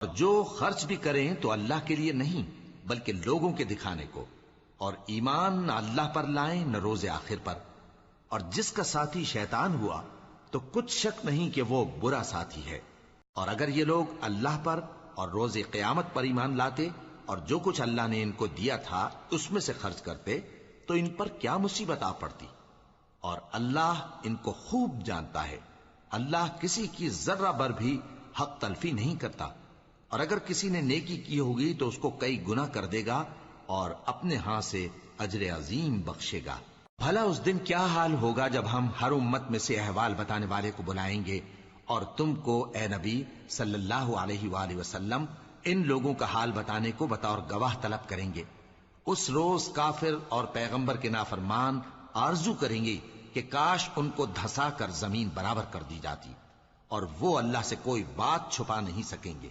جو خرچ بھی کریں تو اللہ کے لیے نہیں بلکہ لوگوں کے دکھانے کو، اور ایمان نہ اللہ پر لائیں نہ روز آخر پر، اور جس کا ساتھی شیطان ہوا تو کچھ شک نہیں کہ وہ برا ساتھی ہے۔ اور اگر یہ لوگ اللہ پر اور روز قیامت پر ایمان لاتے اور جو کچھ اللہ نے ان کو دیا تھا اس میں سے خرچ کرتے تو ان پر کیا مصیبت آ پڑتی، اور اللہ ان کو خوب جانتا ہے۔ اللہ کسی کی ذرہ بر بھی حق تلفی نہیں کرتا، اور اگر کسی نے نیکی کی ہوگی تو اس کو کئی گنا کر دے گا اور اپنے ہاں سے اجر عظیم بخشے گا۔ بھلا اس دن کیا حال ہوگا جب ہم ہر امت میں سے احوال بتانے والے کو بلائیں گے اور تم کو اے نبی صلی اللہ علیہ وآلہ وسلم ان لوگوں کا حال بتانے کو بطور گواہ طلب کریں گے۔ اس روز کافر اور پیغمبر کے نافرمان آرزو کریں گے کہ کاش ان کو دھسا کر زمین برابر کر دی جاتی، اور وہ اللہ سے کوئی بات چھپا نہیں سکیں گے۔